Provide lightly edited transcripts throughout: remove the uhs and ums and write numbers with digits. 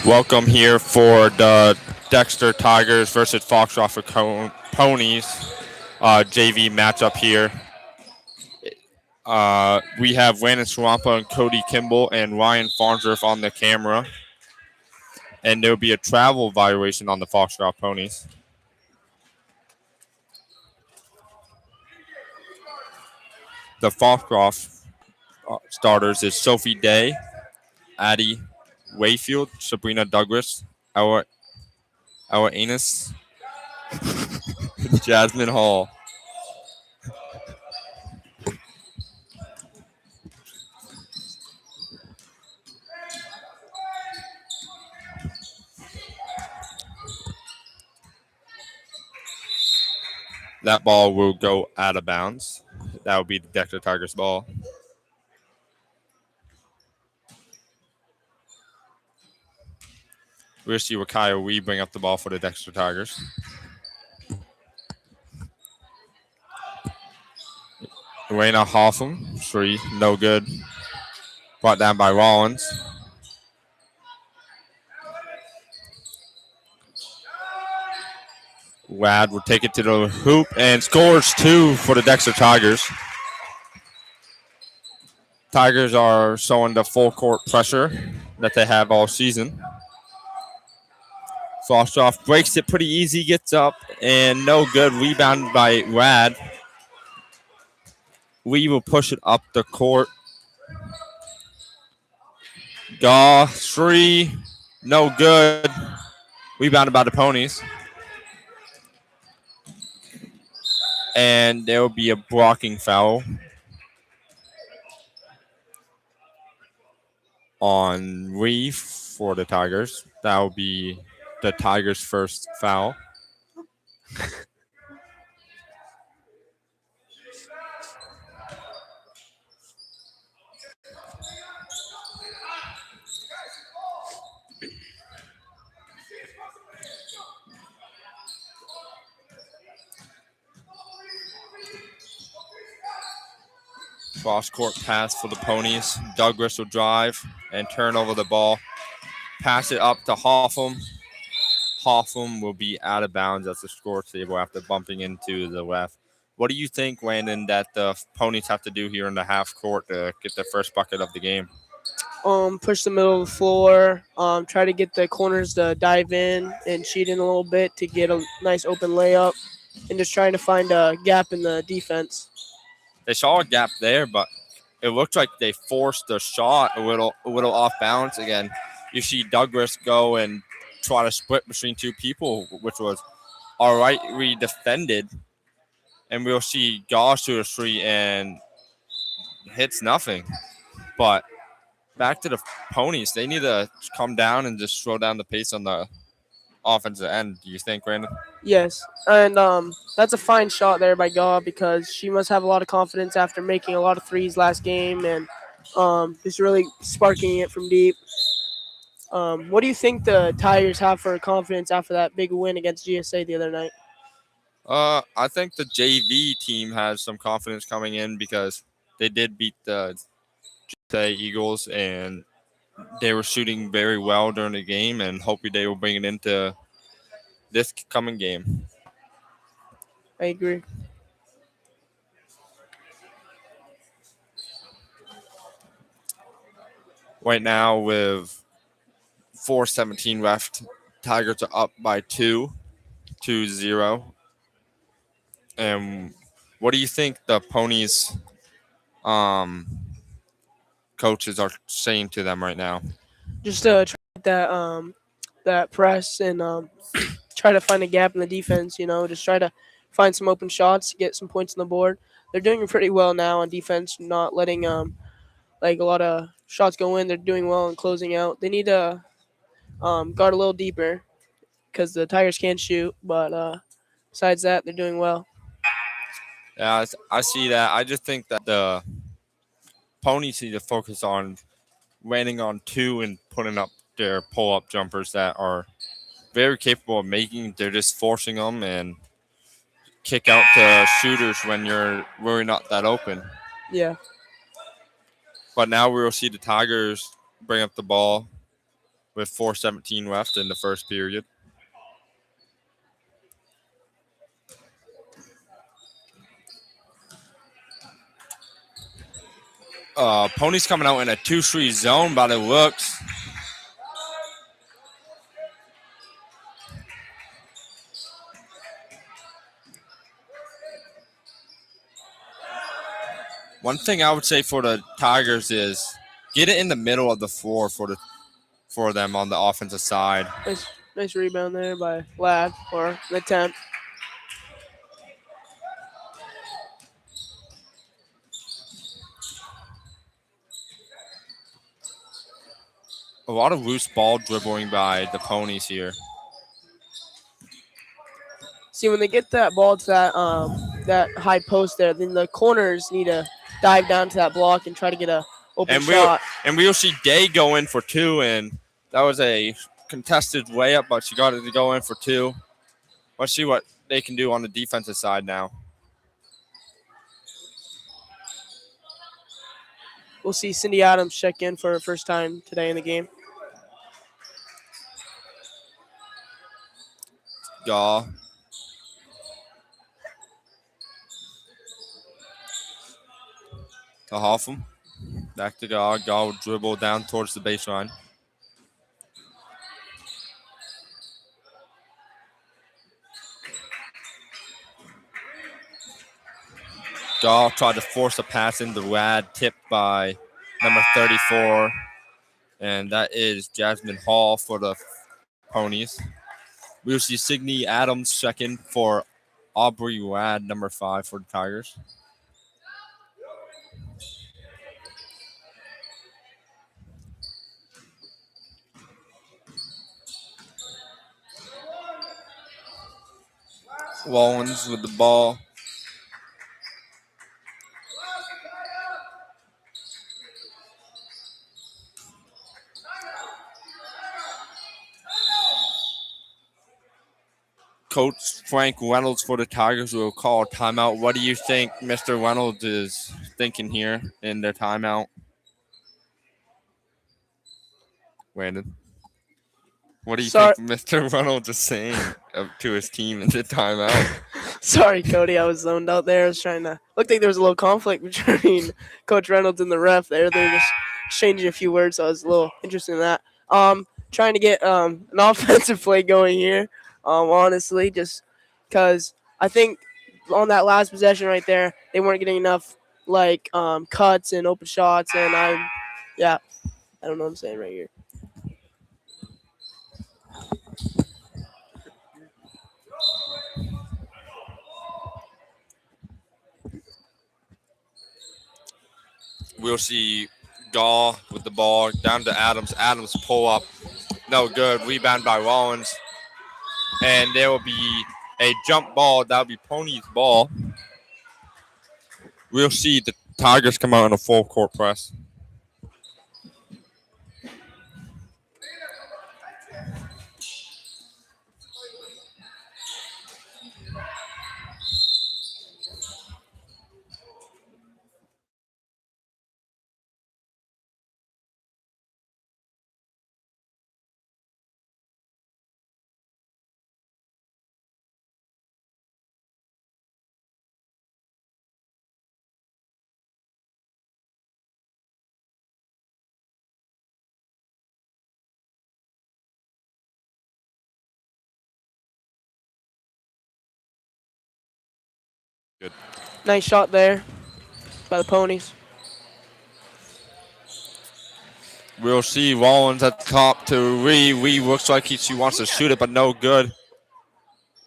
Welcome here for the Dexter Tigers versus Foxcroft Ponies JV matchup here. We have Landon Swampa and Cody Kimball and Ryan Farnsworth on the camera. And there will be a travel violation on the Foxcroft Ponies. The Foxcroft starters is Sophie Day, Addie Wayfield, Sabrina Douglas, our Anus, Jasmine Hall. That ball will go out of bounds. That will be the Dexter Tigers ball. We'll see what Kyle we bring up the ball for the Dexter Tigers. Elena Hoffman, 3, no good. Brought down by Rollins. Wad will take it to the hoop and scores 2 for the Dexter Tigers. Tigers are showing the full court pressure that they have all season. Foxcroft breaks it pretty easy, gets up, and no good. Rebounded by Wad. We will push it up the court. Gaw, 3, no good. Rebounded by the Ponies. And there will be a blocking foul on Reef for the Tigers. That will be the Tigers' first foul. Cross court pass for the Ponies. Douglas will drive and turn over the ball. Pass it up to Hoffman. Hoffman will be out of bounds at the score table after bumping into the left. What do you think, Landon, that the Ponies have to do here in the half court to get the first bucket of the game? Push the middle of the floor. Try to get the corners to dive in and cheat in a little bit to get a nice open layup, and just trying to find a gap in the defense. They saw a gap there, but it looked like they forced the shot a little off balance again. You see Douglas go and try to split between two people, which was all right. We defended, and we'll see Gosh to a 3 and hits nothing. But back to the Ponies, they need to come down and just slow down the pace on the offensive end. Do you think, Brandon? Yes, and that's a fine shot there by Gaw because she must have a lot of confidence after making a lot of threes last game and just really sparking it from deep. What do you think the Tigers have for confidence after that big win against GSA the other night? I think the JV team has some confidence coming in because they did beat the GSA Eagles and they were shooting very well during the game, and hopefully they will bring it into this coming game. I agree. Right now, with 4:17 left, Tigers are up by 2-0. And what do you think the Ponies coaches are saying to them right now? Just try that press and try to find a gap in the defense. Just try to find some open shots, get some points on the board. They're doing pretty well now on defense, not letting like a lot of shots go in. They're doing well in closing out. They need to guard a little deeper because the Tigers can't shoot. But besides that, they're doing well. Yeah, I see that. I just think that the Ponies need to focus on landing on 2 and putting up their pull-up jumpers that are very capable of making. They're just forcing them and kick out the shooters when you're really not that open. Yeah. But now we will see the Tigers bring up the ball. with 4:17 left in the first period. Ponies coming out in a 2-3 zone by the looks. One thing I would say for the Tigers is get it in the middle of the floor for them on the offensive side. Nice rebound there by Ladd, or an attempt. A lot of loose ball dribbling by the Ponies here. See, when they get that ball to that high post there, then the corners need to dive down to that block and try to get a open shot. We'll see Day go in for 2, and that was a contested layup, but she got it to go in for 2. Let's see what they can do on the defensive side now. We'll see Cindy Adams check in for her first time today in the game. Gaw. To Hoffman. Back to Gaw. Gaw will dribble down towards the baseline. Gaw tried to force a pass into Ladd, tipped by number 34. And that is Jasmine Hall for the Ponies. We'll see Signe Adams second for Aubrey Ladd, number 5 for the Tigers. Wallens with the ball. Coach Frank Reynolds for the Tigers will call a timeout. What do you think Mr. Reynolds is thinking here in their timeout? Landon, what do you think Mr. Reynolds is saying to his team in the timeout? Sorry, Cody, I was zoned out there. I was trying to looked like there was a little conflict between Coach Reynolds and the ref there. They were just changing a few words, so I was a little interested in that. Trying to get an offensive play going here. Honestly, just because I think on that last possession right there, they weren't getting enough cuts and open shots, and I don't know what I'm saying right here. We'll see Gaw with the ball down to Adams. Adams pull up, no good. Rebound by Rollins. And there will be a jump ball. That'll be Pony's ball. We'll see the Tigers come out in a full court press. Good. Nice shot there by the Ponies. We'll see Rollins at the top to Ree. Ree looks like she wants to shoot it, but no good.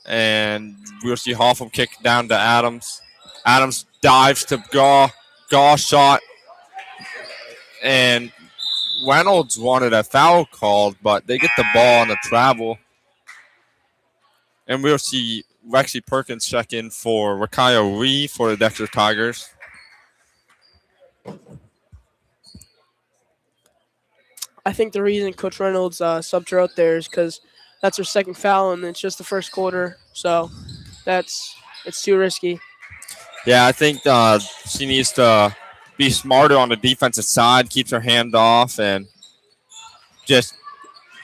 And we'll see Hoffman kick down to Adams. Adams dives to Gaw. Gaw shot. And Reynolds wanted a foul called, but they get the ball on the travel. And we'll see Lexi Perkins check in for Rakaya Ree for the Dexter Tigers. I think the reason Coach Reynolds subbed her out there is because that's her second foul, and it's just the first quarter. So it's too risky. Yeah, I think she needs to be smarter on the defensive side, keeps her hand off, and just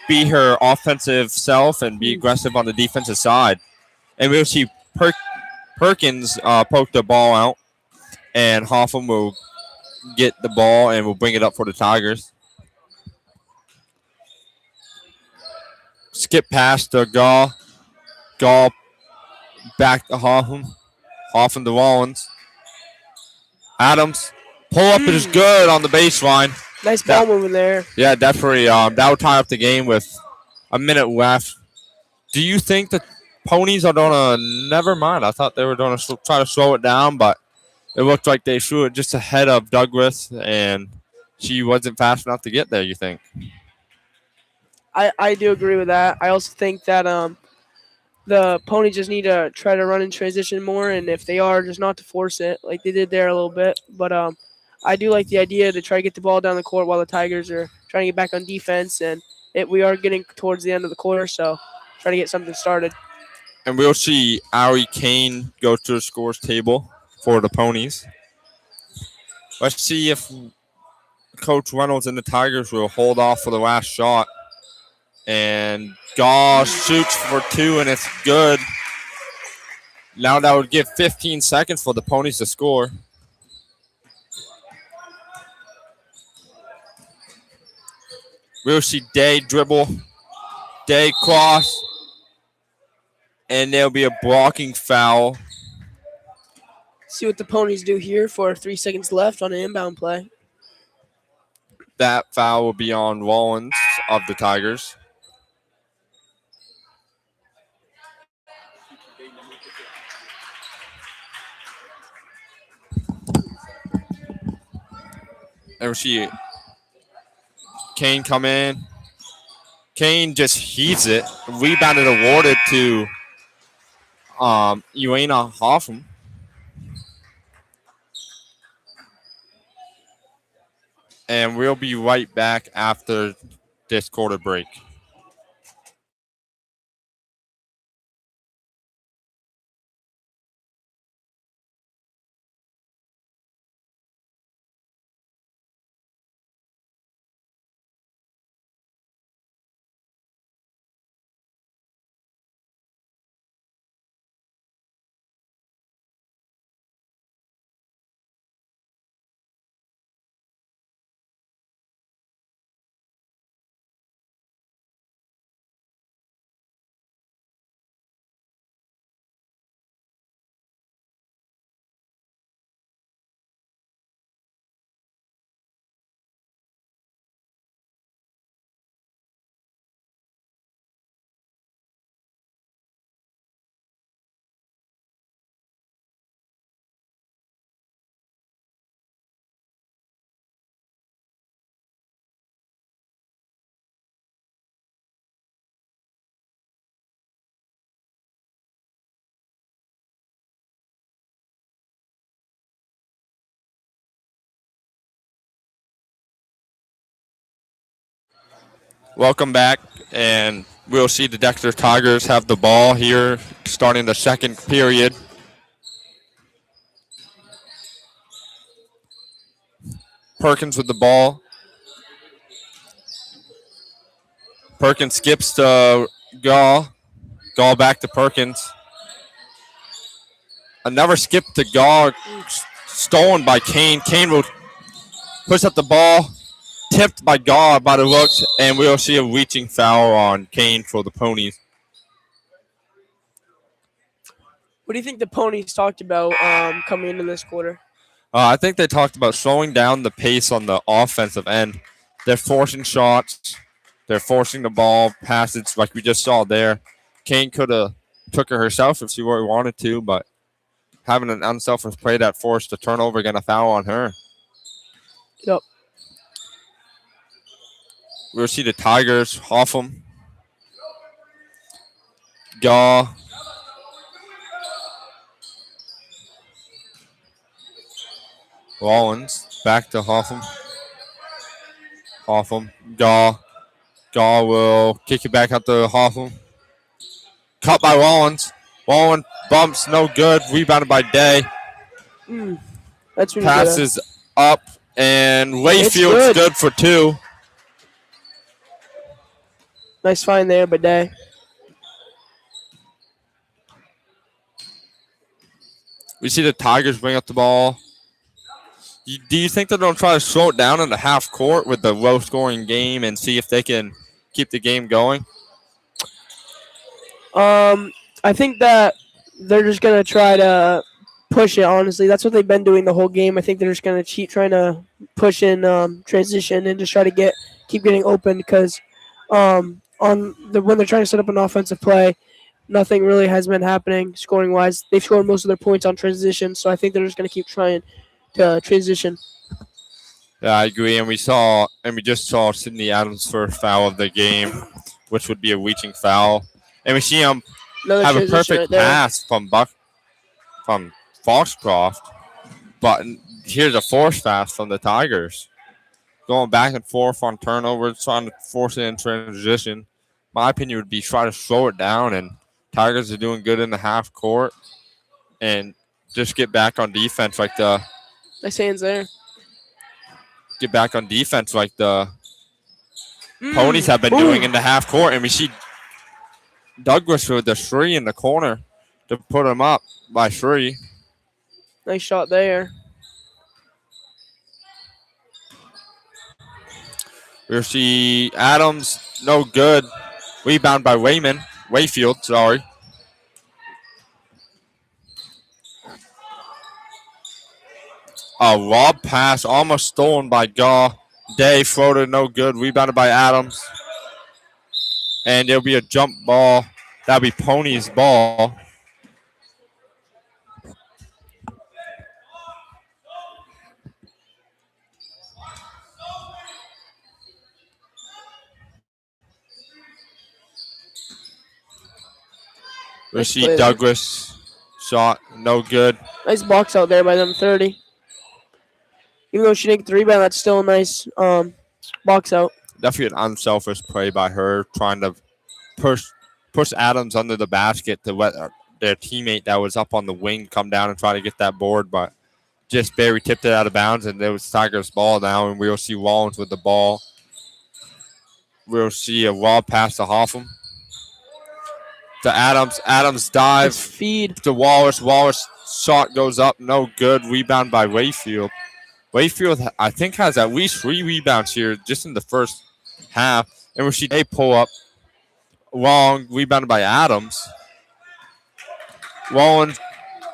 be her offensive self and be aggressive on the defensive side. And we'll see Perkins poke the ball out, and Hoffman will get the ball and will bring it up for the Tigers. Skip past to Gaw. Gaw back to Hoffman. Hoffman to Rollins. Adams. Pull up is good on the baseline. Nice ball moving there. Yeah, definitely. That would tie up the game with a minute left. Do you think the Ponies are going to... Never mind. I thought they were going to try to slow it down, but it looked like they threw it just ahead of Douglas, and she wasn't fast enough to get there, you think? I do agree with that. I also think that the Ponies just need to try to run in transition more, and if they are, just not to force it like they did there a little bit. But I do like the idea to try to get the ball down the court while the Tigers are trying to get back on defense, and we are getting towards the end of the quarter, so trying to get something started. And we'll see Ari Kane go to the scores table for the Ponies. Let's see if Coach Reynolds and the Tigers will hold off for the last shot. And Gaw shoots for two, and it's good. Now that would give 15 seconds for the Ponies to score. We'll see Day dribble. Day cross. And there'll be a blocking foul. See what the Ponies do here for 3 seconds left on an inbound play. That foul will be on Rollins of the Tigers. And we see Kane come in. Kane just heaves it. Rebounded awarded to Elena Hoffman. And we'll be right back after this quarter break. Welcome back, and we'll see the Dexter Tigers have the ball here starting the second period. Perkins with the ball. Perkins skips to Gaw. Gaw back to Perkins. Another skip to Gaw, stolen by Kane. Kane will push up the ball. Tipped by Gaw by the looks, and we'll see a reaching foul on Kane for the Ponies. What do you think the Ponies talked about coming into this quarter? I think they talked about slowing down the pace on the offensive end. They're forcing shots. They're forcing the ball passes like we just saw there. Kane could have took her herself if she really wanted to, but having an unselfish play that forced a turnover, getting a foul on her. Yep. We'll see the Tigers, Hoffman, Gaw, Rollins, back to Hoffman. Hoffman, Gaw. Gaw will kick it back out to Hoffman. Cut by Rollins. Rollins bumps, no good. Rebounded by Day. That's really passes up, and Layfield's good for two. Nice find there, but Day. We see the Tigers bring up the ball. Do you think they're going to try to slow it down in the half court with the low scoring game and see if they can keep the game going? I think that they're just gonna try to push it. Honestly, that's what they've been doing the whole game. I think they're just gonna keep trying to push in transition and just try to keep getting open because when they're trying to set up an offensive play, nothing really has been happening scoring wise. They've scored most of their points on transition, so I think they're just gonna keep trying to transition. Yeah, I agree. And we just saw Sydney Adams' first foul of the game, which would be a reaching foul. And we see him Another have a transition perfect right there. pass from Foxcroft, but here's a force pass from the Tigers, going back and forth on turnovers, trying to force it in transition. My opinion would be try to slow it down, and Tigers are doing good in the half court, and just get back on defense like the Nice hands there. Ponies have been doing in the half court, and we see Douglas with the three in the corner to put him up by three. Nice shot there. We'll see Adams, no good. Rebound by Wayfield, sorry. A lob pass almost stolen by Gaw. Day floated, no good. Rebounded by Adams. And there'll be a jump ball. That'll be Pony's ball. We see Douglas shot, no good. Nice box out there by them 30. Even though she didn't get the rebound, that's still a nice box out. Definitely an unselfish play by her, trying to push Adams under the basket to let their teammate that was up on the wing come down and try to get that board, but just barely tipped it out of bounds, and it was Tigers' ball now, and we'll see Wallens with the ball. We'll see a lob pass to Hoffman. To Adams. Adams dive. Nice feed. To Wallace. Wallace shot goes up. No good. Rebound by Wayfield. Wayfield, I think, has at least 3 rebounds here just in the first half. And we'll see they pull up. Long. Rebounded by Adams. Wallens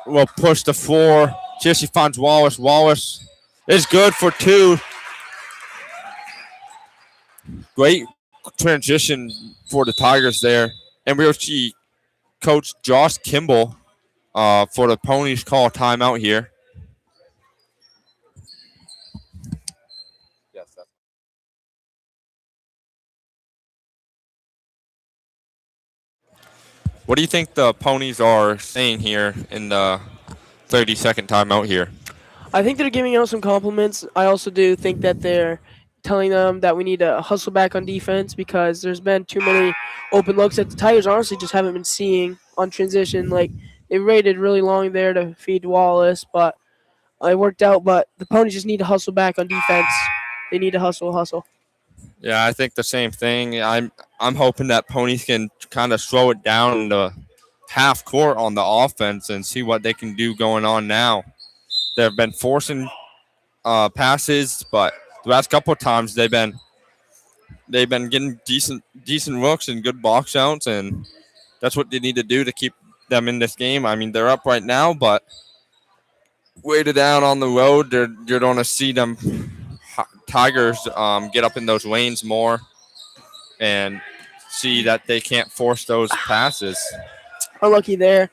will push the floor. Here she finds Wallace. Wallace is good for 2. Great transition for the Tigers there. And we'll see Coach Josh Kimball for the Ponies call a timeout here. Yes. What do you think the Ponies are saying here in the 30-second timeout here? I think they're giving out some compliments. I also do think that they're telling them that we need to hustle back on defense because there's been too many open looks that the Tigers honestly just haven't been seeing on transition. Like, they waited really long there to feed Wallace, but it worked out. But the Ponies just need to hustle back on defense. They need to hustle. Yeah, I think the same thing. I'm hoping that Ponies can kind of slow it down in the half court on the offense and see what they can do going on now. They've been forcing passes, but the last couple of times they've been getting decent looks and good box outs, and that's what they need to do to keep them in this game. I mean, they're up right now, but weighted down on the road, you're going to see them Tigers get up in those lanes more and see that they can't force those passes. Unlucky there.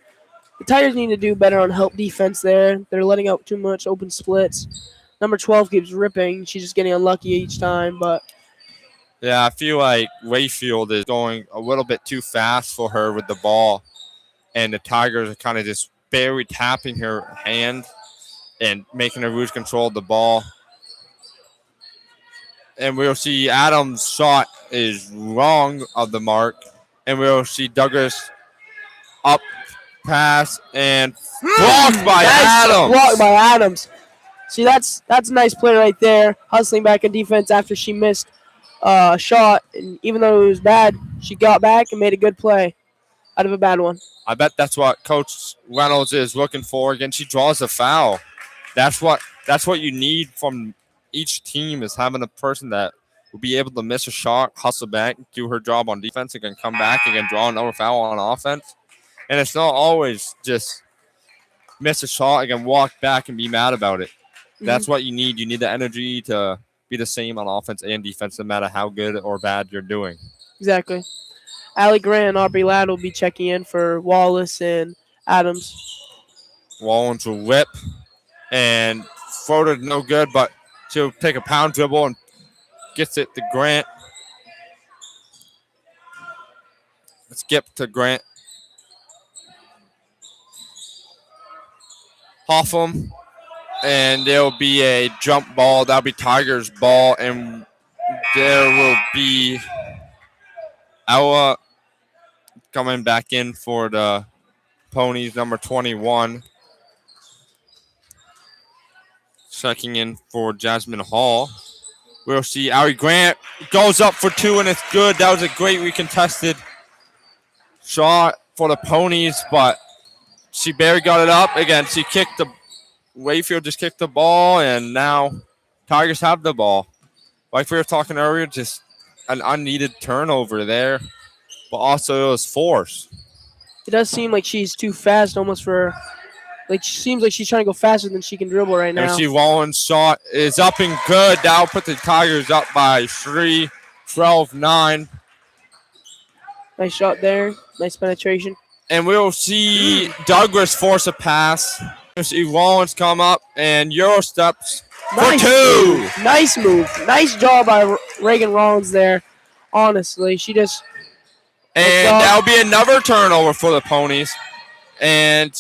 The Tigers need to do better on help defense there. They're letting out too much open splits. Number 12 keeps ripping. She's just getting unlucky each time, but yeah, I feel like Wayfield is going a little bit too fast for her with the ball, and the Tigers are kind of just barely tapping her hand and making her lose control of the ball. And we'll see Adams' shot is wrong of the mark, and we'll see Douglas up pass and blocked by Adams. Blocked by Adams. See, that's a nice play right there, hustling back in defense after she missed shot, and even though it was bad, she got back and made a good play out of a bad one. I bet that's what Coach Reynolds is looking for. Again, she draws a foul. That's what you need from each team is having a person that will be able to miss a shot, hustle back, do her job on defense, and can come back and draw another foul on offense. And it's not always just miss a shot and walk back and be mad about it. Hmm. That's what you need. You need the energy to be the same on offense and defense, no matter how good or bad you're doing. Exactly. Allie Grant and Aubrey Ladd will be checking in for Wallace and Adams. Wallens will whip and floated no good, but she'll take a pound dribble and gets it to Grant. Skip to Grant. Hoffman, and there'll be a jump ball. That'll be Tigers' ball, and there will be Ella coming back in for the Ponies, number 21. Checking in for Jasmine Hall. We'll see Ari Grant goes up for two, and it's good. That was a great recontested shot for the Ponies, but she barely got it up. Again, she kicked the Wayfield just kicked the ball, and now Tigers have the ball. Like we were talking earlier, just an unneeded turnover there, but also it was forced. It does seem like she's too fast almost for. Like, she seems like she's trying to go faster than she can dribble right now. And see Wallen's shot is up and good. That'll put the Tigers up by 3, 12-9. Nice shot there. Nice penetration. And we'll see Douglas force a pass. We'll see Wallens come up and Euro steps for two. Move. Nice move. Nice job by Reagan Rollins there. Honestly, she just. And that'll be another turnover for the Ponies. And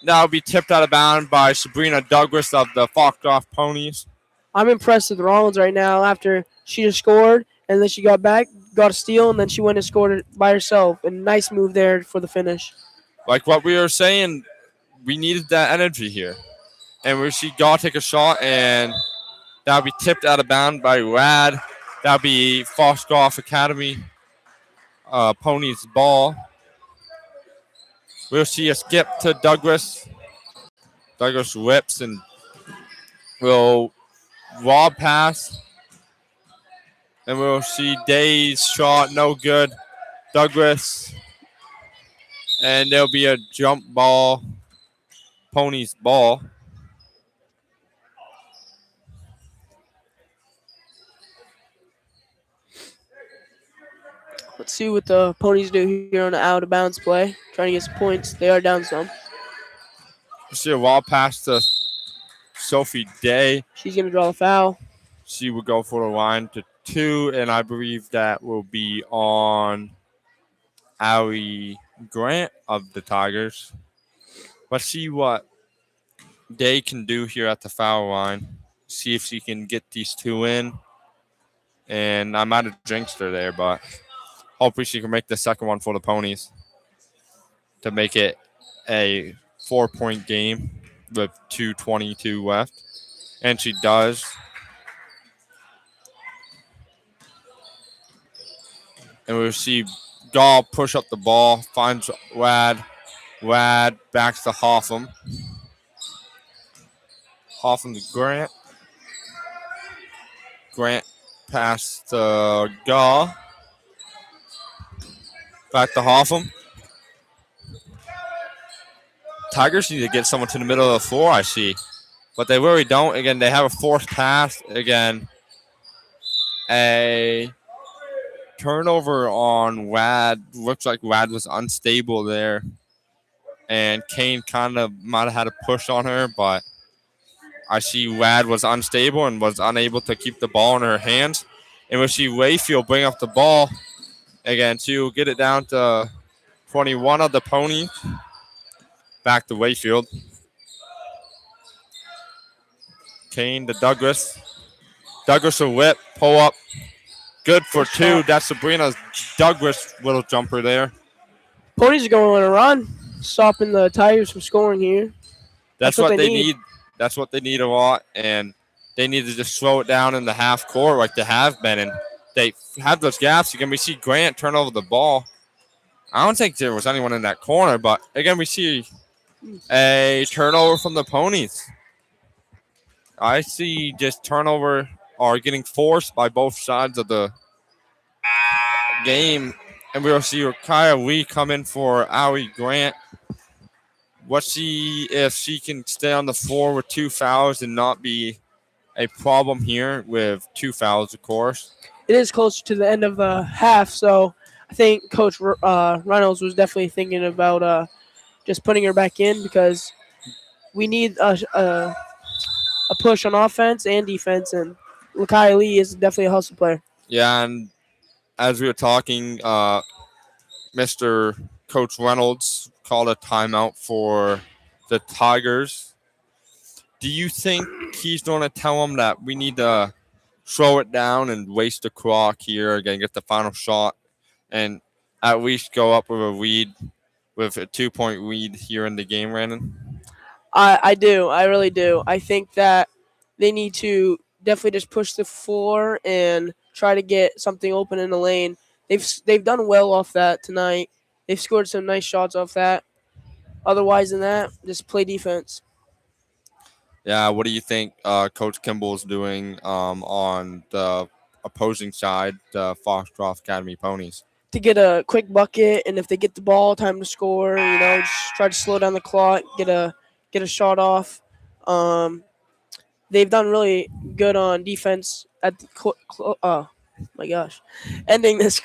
that'll be tipped out of bounds by Sabrina Douglas of the Foxcroft Ponies. I'm impressed with Rollins right now after she just scored and then she got back, got a steal, and then she went and scored it by herself. A nice move there for the finish. Like what we were saying, we needed that energy here. And she got to take a shot, and that'll be tipped out of bounds by Rad. That'll be Foxcroft Academy Ponies ball. We'll see a skip to Douglas. Douglas whips and will lob pass. And we'll see Day's shot, no good. Douglas. And there'll be a jump ball. Ponies ball. Let's see what the Ponies do here on the out of bounds play. Trying to get some points. They are down some. We'll see a wall pass to Sophie Day. She's going to draw the foul. She will go for the line to 2, and I believe that will be on Allie Grant of the Tigers. Let's see what Day can do here at the foul line. See if she can get these two in. And I might have jinxed her there, but hopefully she can make the second one for the Ponies to make it a 4-point game with 2:22 left. And she does. And we'll see Gall push up the ball, finds Wad. Wad backs to Hoffman. Hoffman to Grant. Grant pass to Gall. Back to Hoffman. Tigers need to get someone to the middle of the floor, I see. But they really don't. Again, they have a forced pass. Again, a turnover on Wad. Looks like Wad was unstable there. And Kane kind of might have had a push on her, but I see Wad was unstable and was unable to keep the ball in her hands. And we see Wayfield bring up the ball again to get it down to 21 of the Pony. Back to Wayfield. Kane to Douglas. Douglas will whip, pull up. Good for 2. That's Sabrina Douglas little jumper there. Ponies are going on a run, stopping the Tigers from scoring here. That's what they need. That's what they need a lot, and they need to just slow it down in the half court like they have been. And they have those gaps. Again, we see Grant turn over the ball. I don't think there was anyone in that corner, but again, we see a turnover from the Ponies. I see just turnover are getting forced by both sides of the game, and we'll see Kaya Wee come in for Aoi Grant. Let's see if she can stay on the floor with 2 fouls and not be a problem here with 2 fouls, of course. It is closer to the end of the half, so I think Coach Reynolds was definitely thinking about just putting her back in because we need a push on offense and defense, and Lakai Lee is definitely a hustle player. Yeah, and as we were talking, Mr. Coach Reynolds called a timeout for the Tigers. Do you think he's going to tell them that we need to slow it down and waste the clock here, again, get the final shot, and at least go up with a lead, with a 2-point lead here in the game, Brandon? I do. I really do. I think that they need to definitely just push the floor and try to get something open in the lane. They've done well off that tonight. They've scored some nice shots off that. Otherwise than that, just play defense. Yeah, what do you think Coach Kimball is doing on the opposing side, the Foxcroft Academy Ponies? To get a quick bucket, and if they get the ball, time to score. Just try to slow down the clock, get a shot off. They've done really good on defense at the oh my gosh, ending this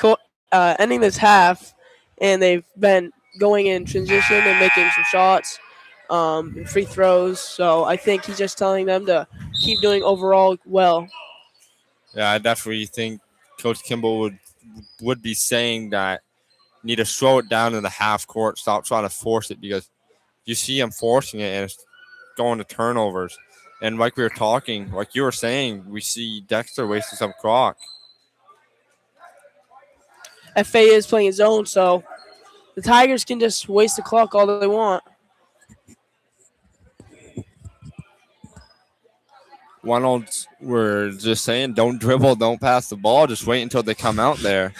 half, and they've been going in transition and making some shots, and free throws. So I think he's just telling them to keep doing overall well. Yeah, I definitely think Coach Kimball would be saying that need to slow it down in the half court, stop trying to force it, because you see him forcing it and it's going to turnovers. And like we were talking, like you were saying, we see Dexter wasting some clock. FA is playing his own, so the Tigers can just waste the clock all they want. Reynolds were just saying, don't dribble, don't pass the ball, just wait until they come out there.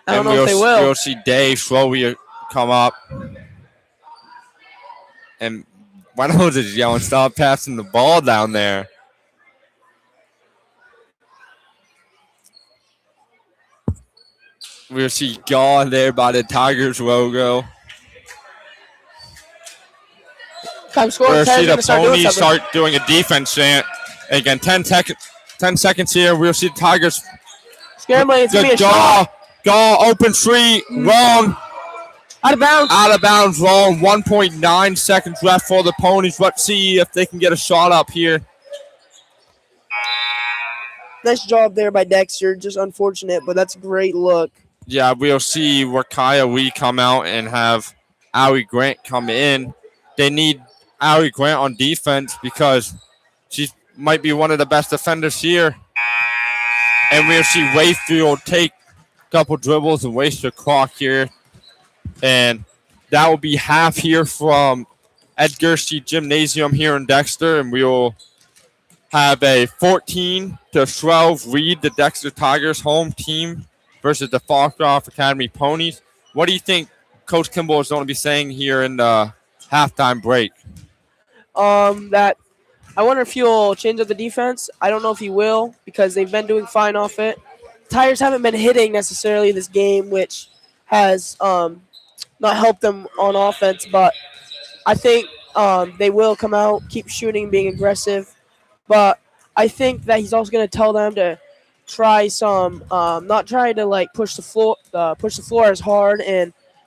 I don't know if they will. We'll see Dave slowly come up. And Reynolds is yelling, stop passing the ball down there. We'll see Gaw there by the Tigers logo. Time score. We'll see the Ponies start doing a defense chant. Again, 10 seconds here. We'll see the Tigers. Scrambling. It's going to be a shot. Gaw, open three, wrong. Out of bounds. Out of bounds, wrong. 1.9 seconds left for the Ponies. Let's see if they can get a shot up here. Nice job there by Dexter. Just unfortunate, but that's a great look. Yeah, we'll see where Kaya Wee come out and have Aoi Grant come in. They need Aoi Grant on defense because she might be one of the best defenders here. And we'll see Wayfield take a couple dribbles and waste the clock here. And that will be half here from Edgar C. Gymnasium here in Dexter. And we will have a 14-12 lead, the Dexter Tigers home team versus the Foxcroft Academy Ponies. What do you think Coach Kimball is going to be saying here in the halftime break? That I wonder if he'll change up the defense. I don't know if he will because they've been doing fine off it. Tigers haven't been hitting necessarily this game, which has not helped them on offense. But I think they will come out, keep shooting, being aggressive. But I think that he's also going to tell them to try some, not try to like push the floor as hard,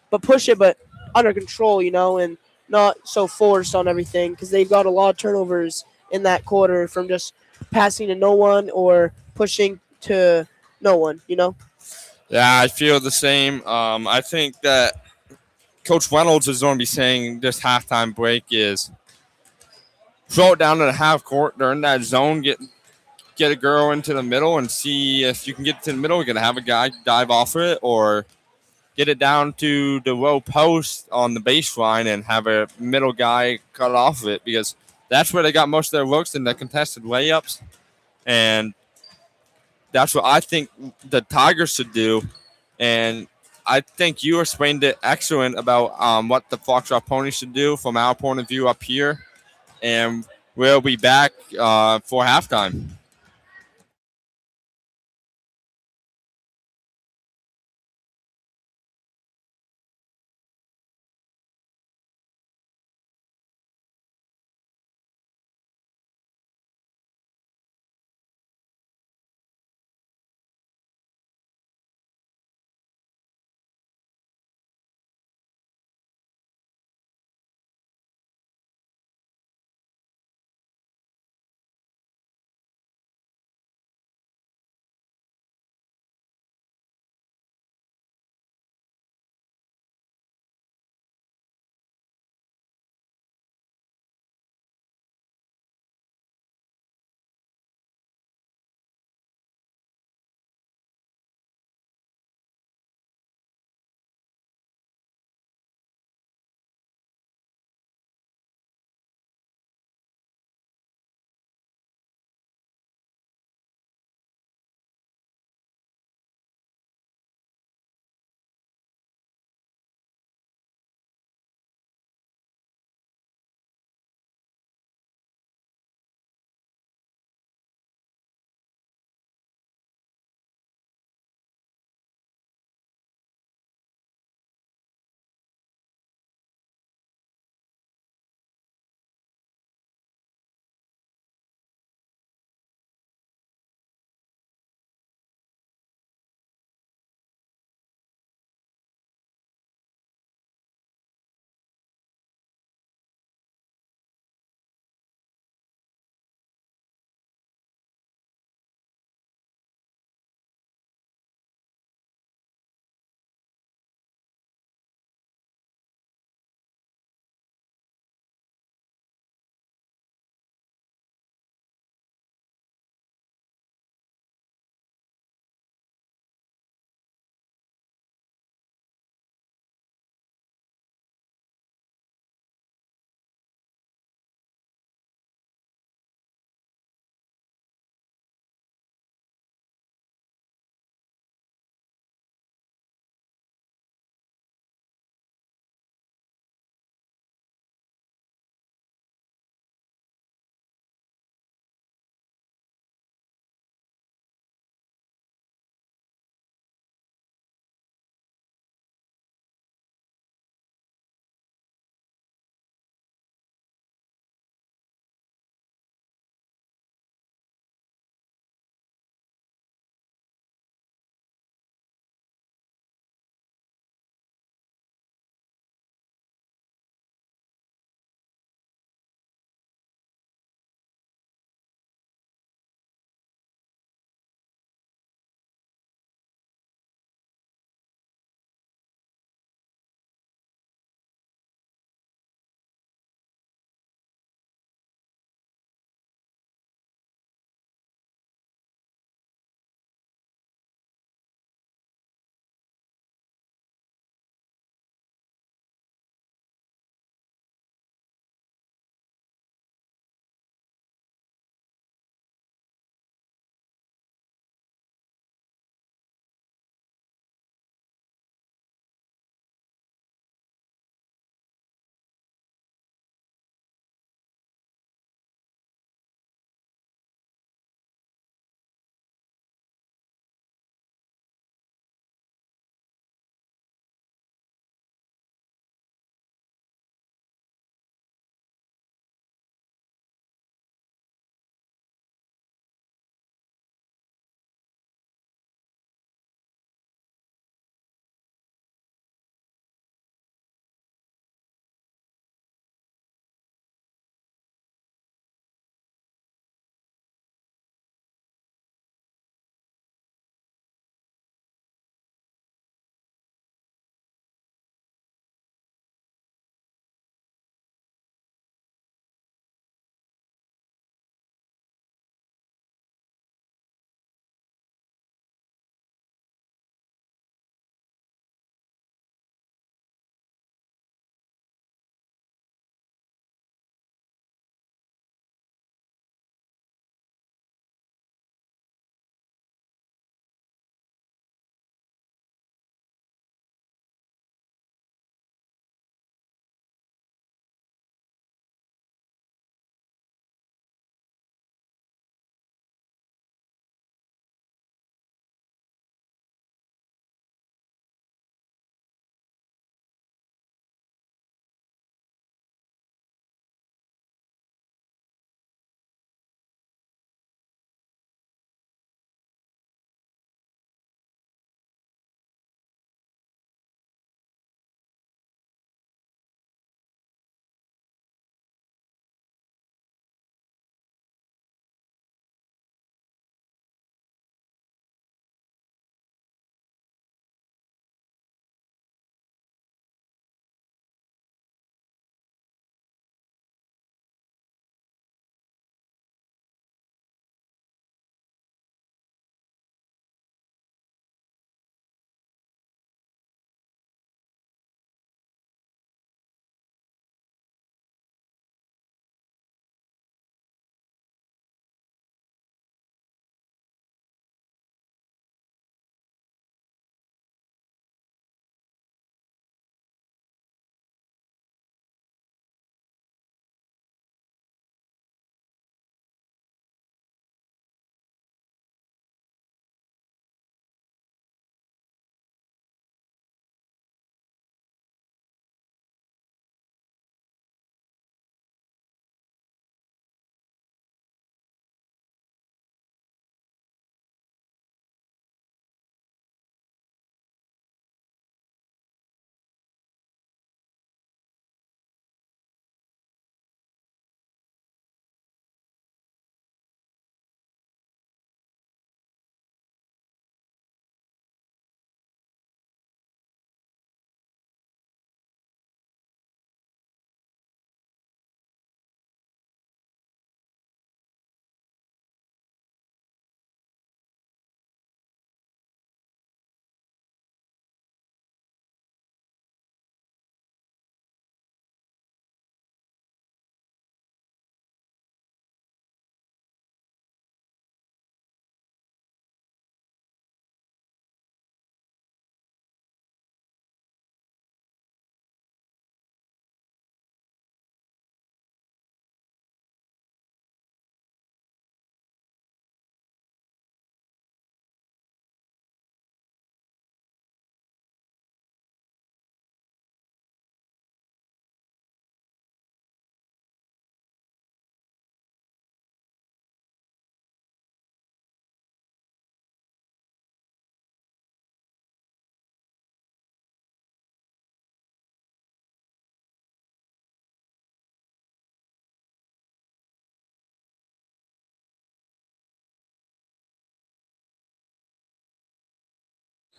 but push it, but under control, and not so forced on everything because they've got a lot of turnovers in that quarter from just passing to no one or pushing to no one. Yeah, I feel the same. I think that Coach Reynolds is going to be saying this halftime break is throw it down to the half court during that zone, get a girl into the middle and see if you can get to the middle. You're going to have a guy dive off of it or get it down to the low post on the baseline and have a middle guy cut off of it because that's where they got most of their looks in the contested layups. And That's what I think the Tigers should do. And I think you explained it excellent about what the Foxcroft pony should do from our point of view up here. And we'll be back for halftime.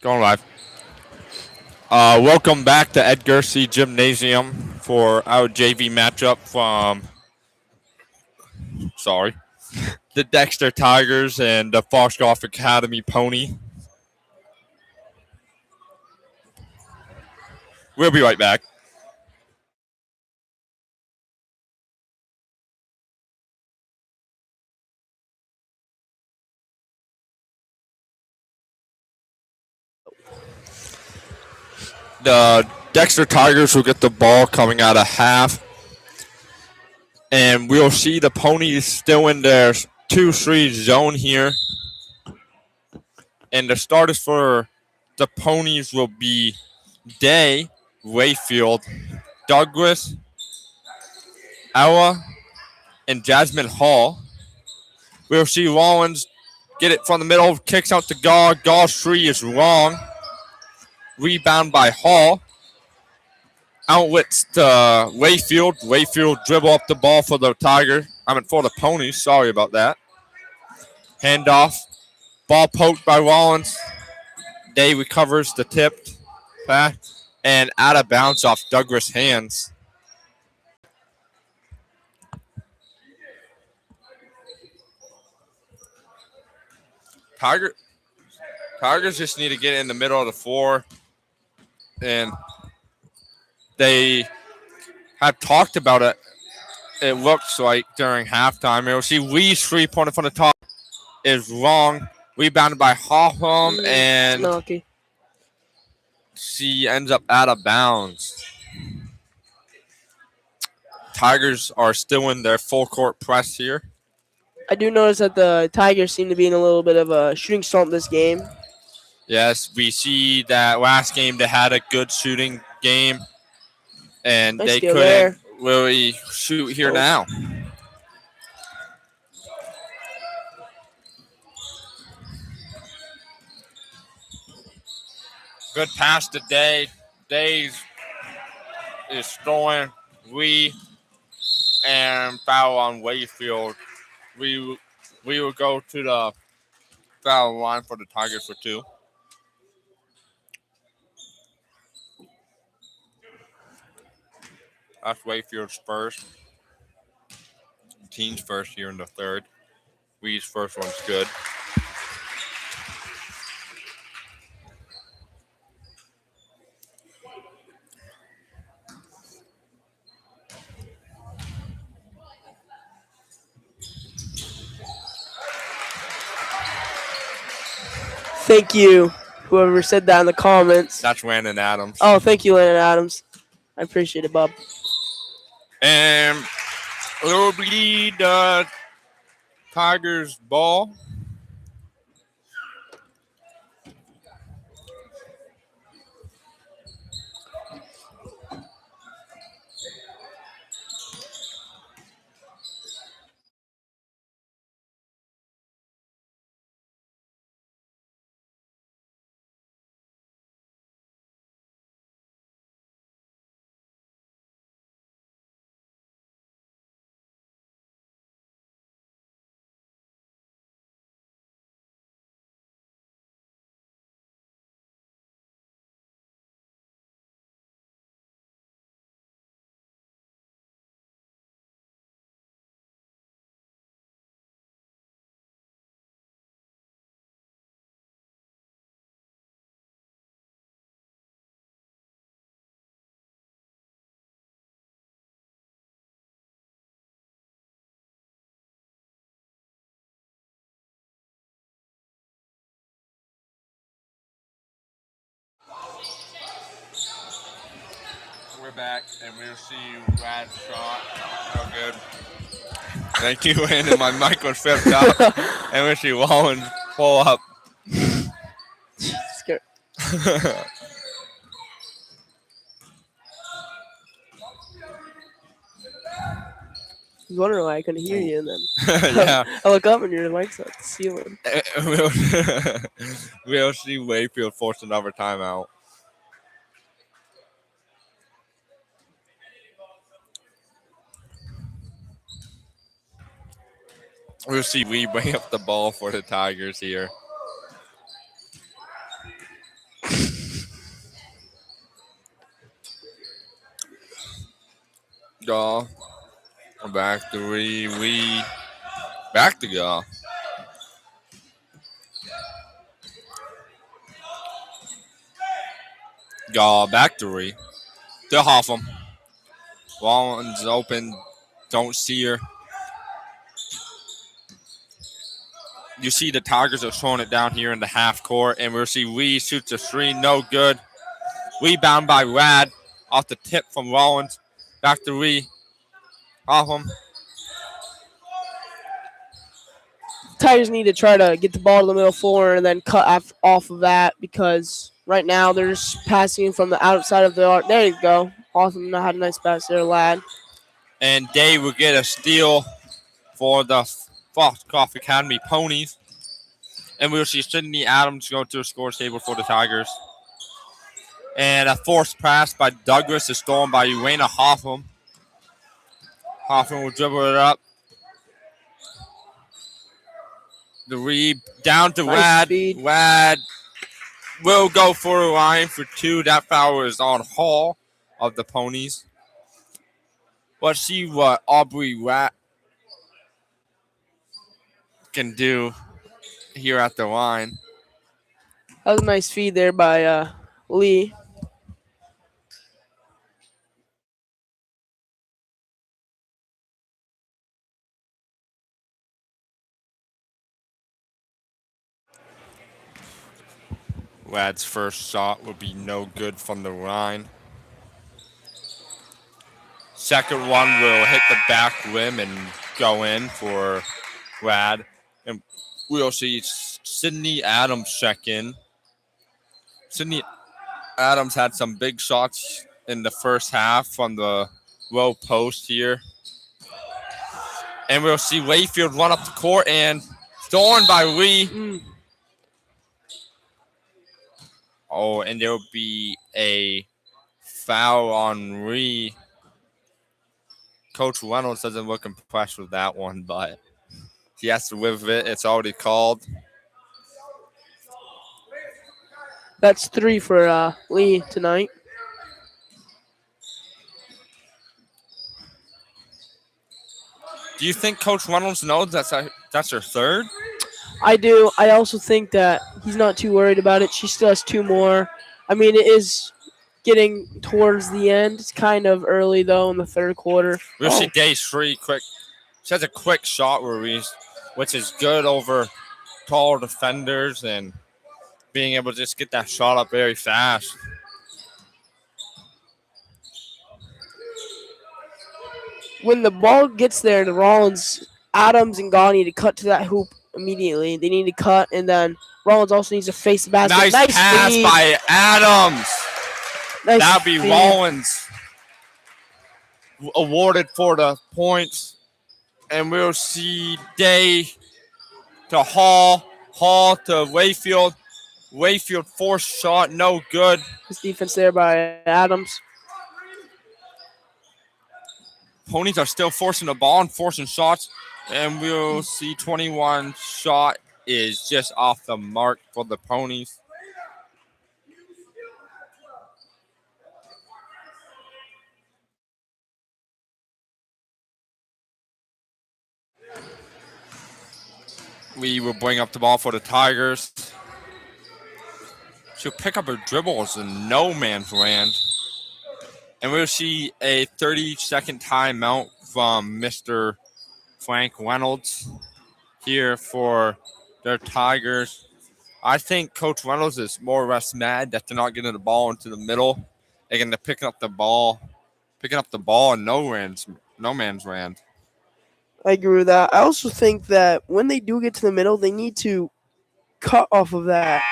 Going live. Welcome back to Edgar C. Gymnasium for our JV matchup from, the Dexter Tigers and the Foxcroft Academy Pony. We'll be right back. The Dexter Tigers will get the ball coming out of half. And we'll see the Ponies still in their 2-3 zone here. And the starters for the Ponies will be Day, Wayfield, Douglas, Ella, and Jasmine Hall. We'll see Rollins get it from the middle, kicks out to Gaw. Gaw's three is wrong. Rebound by Hall. Outlets to Wayfield. Wayfield dribble up the ball for the for the Ponies. Sorry about that. Handoff. Ball poked by Rollins. Day recovers the tip pass and out of bounds off Douglas' hands. Tigers just need to get in the middle of the floor, and they have talked about it. It looks like during halftime. You'll see Lee's 3-pointer from the top is wrong. Rebounded by Hoffman, and Lucky. she ends up out of bounds. Tigers are still in their full court press here. I do notice that the Tigers seem to be in a little bit of a shooting slump this game. Yes, we see that last game they had a good shooting game, and Nice they steal couldn't there. really shoot here now. Good pass to Day. Day is throwing and foul on Wayfield. We will go to the foul line for the Tigers for 2. That's Wayfield's first. Team's first here in the third. Wee's first one's good. Thank you, whoever said that in the comments. That's Landon Adams. Oh, thank you, Landon Adams. I appreciate it, Bob. And it will be the Tigers' ball. We're back, and we'll see Brad's shot. Oh, good. Thank you, Landon. My mic was flipped up. And we'll see Rollins pull up. Scared. I was wondering why I couldn't hear you, and then yeah. I look up and your mic's at the ceiling. We'll see Wayfield force another timeout. We'll see we bring up the ball for the Tigers here. Go. Back to we. Back to go. Go. Back to re. They'll half them. Rollins open. Don't see her. You see the Tigers are throwing it down here in the half court, and we'll see Wee shoots a three, no good. Rebound by Rad off the tip from Rollins. Back to Wee. Off him. Tigers need to try to get the ball to the middle floor and then cut off of that because right now they're just passing from the outside of the arc. There you go. Awesome. Had a nice pass there, lad. And Dave will get a steal for the Foxcroft Academy Ponies. And we'll see Sydney Adams go to a score table for the Tigers. And a forced pass by Douglas is stolen by Uena Hoffman. Hoffman will dribble it up. The read down to Nice Wad. speed. Wad will go for a line for two. That foul is on Hall of the Ponies. Let's see what Aubrey Watt can do here at the line. That was a nice feed there by Lee. Wad's first shot will be no good from the line. Second one will hit the back rim and go in for Wad. And we'll see Sydney Adams check in. Sydney Adams had some big shots in the first half from the low post here. And we'll see Wayfield run up the court and stolen by Lee. Oh, and there will be a foul on Ree. Coach Reynolds doesn't look impressed with that one, but he has to live with it. It's already called. That's 3 for Lee tonight. Do you think Coach Reynolds knows that's her third? I do. I also think that he's not too worried about it. She still has 2 more. I mean, it is getting towards the end. It's kind of early, though, in the third quarter. We'll see day 3 quick. She has a quick shot release, which is good over tall defenders and being able to just get that shot up very fast. When the ball gets there to Rollins, Adams and Gaw need to cut to that hoop immediately. They need to cut, and then Rollins also needs to face the basket. Nice pass feed. by Adams. Nice That'll be feed. Rollins awarded for the points. And we'll see Day to Hall. Hall to Wayfield. Wayfield forced shot, no good. This defense there by Adams. Ponies are still forcing the ball and forcing shots. And we'll see 21 shot is just off the mark for the Ponies. We will bring up the ball for the Tigers. She'll pick up her dribbles in no man's land. And we'll see a 30-second timeout from Mr. Frank Reynolds here for their Tigers. I think Coach Reynolds is more or less mad that they're not getting the ball into the middle. They're picking up the ball in no man's land. I agree with that. I also think that when they do get to the middle, they need to cut off of that.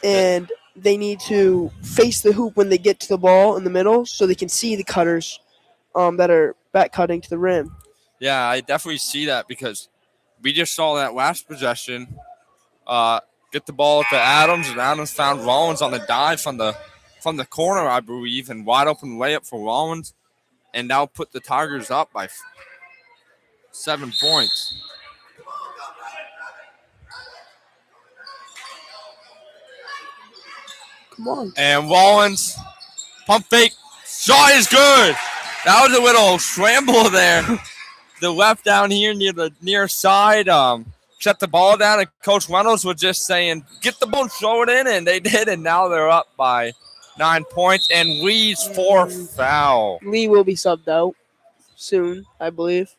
And they need to face the hoop when they get to the ball in the middle so they can see the cutters that are back cutting to the rim. Yeah, I definitely see that because we just saw that last possession. Get the ball to Adams, and Adams found Rollins on the dive from the corner, I believe, and wide open layup for Rollins. And that'll put the Tigers up by 7 points. Come on. And Rollins, pump fake, shot is good. That was a little scramble there. The left down here near the near side shut the ball down, and Coach Reynolds was just saying, "Get the ball and throw it in," and they did, and now they're up by 9 points. And Lee's fourth foul. Lee will be subbed out soon, I believe.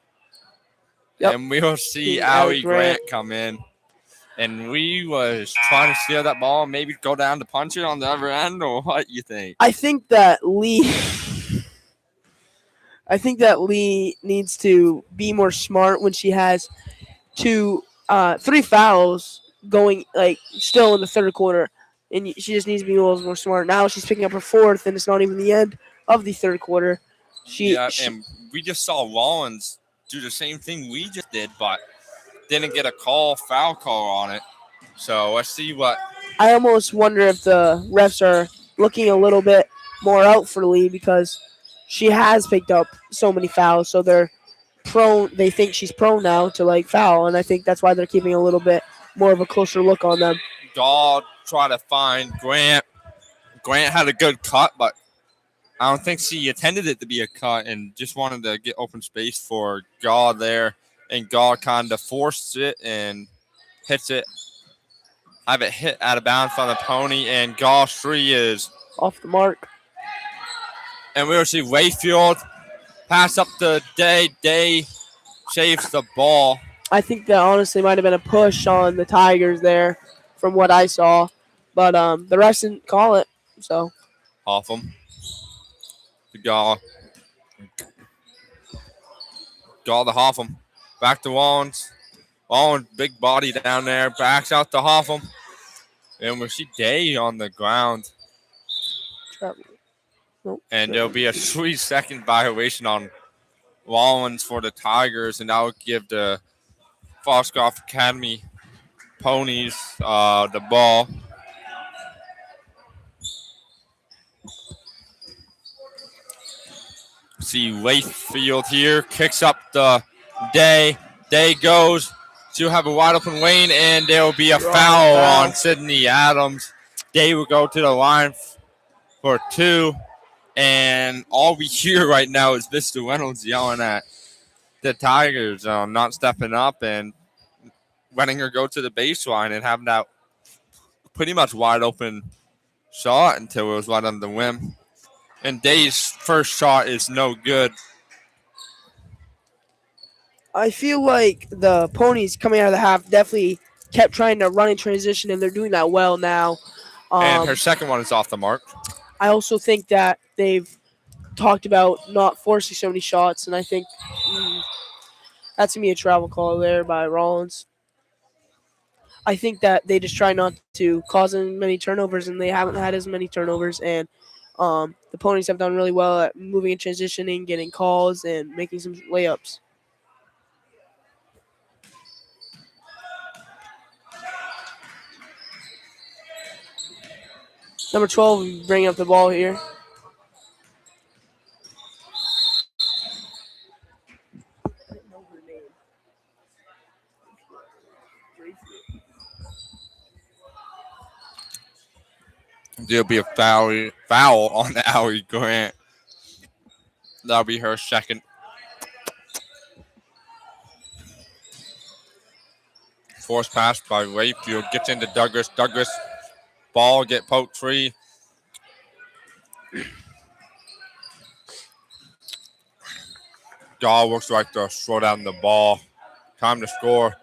Yep. And we'll see Allie Allie Grant come in. And Lee was trying to steal that ball and maybe go down to punch it on the other end, or what you think? I think that Lee needs to be more smart when she has three fouls going, like, still in the third quarter, and she just needs to be a little more smart. Now she's picking up her fourth, and it's not even the end of the third quarter. And we just saw Rollins do the same thing we just did, but didn't get a foul call on it. So let's see what. I almost wonder if the refs are looking a little bit more out for Lee, because she has picked up so many fouls, so they're prone. They think she's prone now to, like, foul, and I think that's why they're keeping a little bit more of a closer look on them. Dahl try to find Grant. Grant had a good cut, but I don't think she intended it to be a cut and just wanted to get open space for Gaw there. And Gaw kind of forced it and hits it. Have it hit out of bounds from the Pony, and Gaw's three is off the mark. And we'll see Wayfield pass up to Day. Day saves the ball. I think that honestly might have been a push on the Tigers there from what I saw. But the refs didn't call it. So Hoffman. Gaw to Hoffman. Back to Wallens. Wallens, big body down there. Backs out to Hoffman. And we see Day on the ground. Nope. And there'll be a 3-second violation on Wallens for the Tigers. And that will give the Foxcroft Academy Ponies the ball. See Wayfield here. Kicks up the Day. Day goes to have a wide open lane, and there will be a foul on Sydney Adams. Day will go to the line for 2. And all we hear right now is Mr. Reynolds yelling at the Tigers not stepping up and letting her go to the baseline and having that pretty much wide open shot until it was right on the rim. And Day's first shot is no good. I feel like the Ponies coming out of the half definitely kept trying to run in transition, and they're doing that well now. And her second one is off the mark. I also think that they've talked about not forcing so many shots, and I think that's going to be a travel call there by Rollins. I think that they just try not to cause as many turnovers, and they haven't had as many turnovers, and the Ponies have done really well at moving and transitioning, getting calls, and making some layups. Number 12 bringing up the ball here. There'll be a foul on the Allie Grant. That'll be her second. Force pass by Wayfield. Gets into Douglas. Douglas ball get poked free. Dahl works right to throw down the ball. Time to score.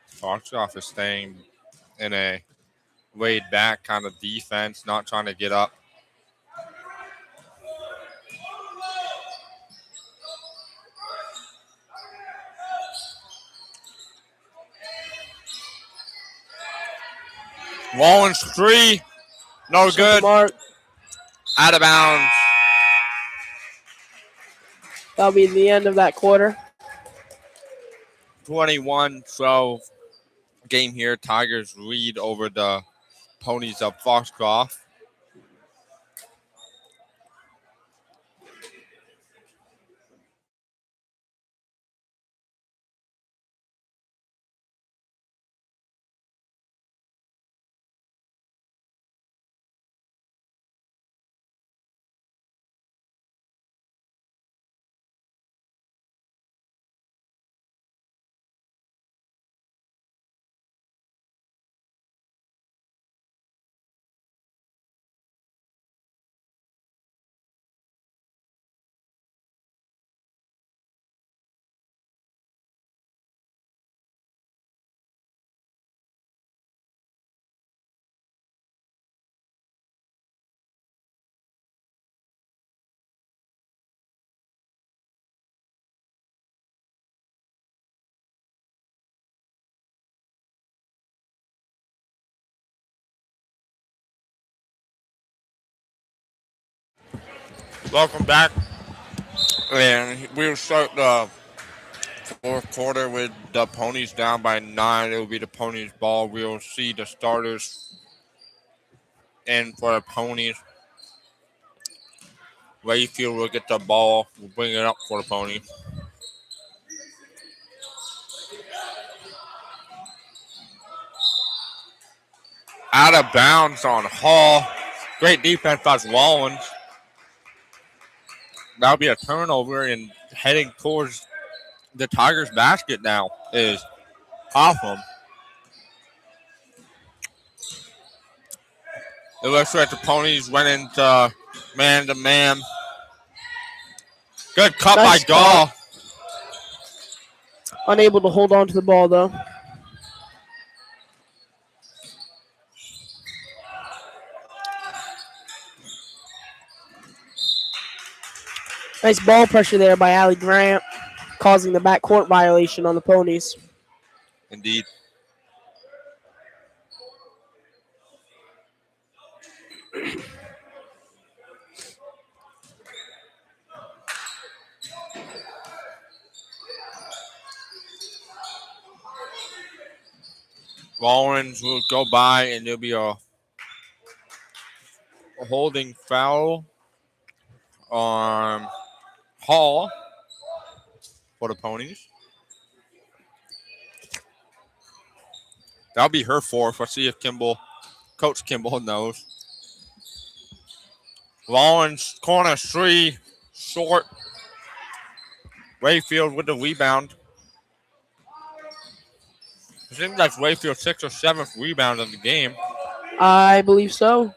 Foxcroft is staying in a laid back kind of defense, not trying to get up. Wallens three, no good. Out of bounds. That'll be the end of that quarter. 21-12 game here. Tigers lead over the Ponies of Foxcroft. Welcome back. And we'll start the fourth quarter with the Ponies down by 9. It will be the Ponies' ball. We'll see the starters in for the Ponies. Rayfield will get the ball. We'll bring it up for the Ponies. Out of bounds on Hall. Great defense by Wallens. That'll be a turnover and heading towards the Tigers' basket now is Hoffman. It looks like the Ponies went into man-to-man. Good cut Nice by Gall. Unable to hold on to the ball, though. Nice ball pressure there by Allie Grant, causing the backcourt violation on the Ponies. Indeed. Rollins will go by, and there'll be a holding foul on Hall for the Ponies. That'll be her fourth. Let's see if Coach Kimball knows. Rollins, corner three, short. Rayfield with the rebound. I think that's Rayfield's 6th or 7th rebound of the game. I believe so.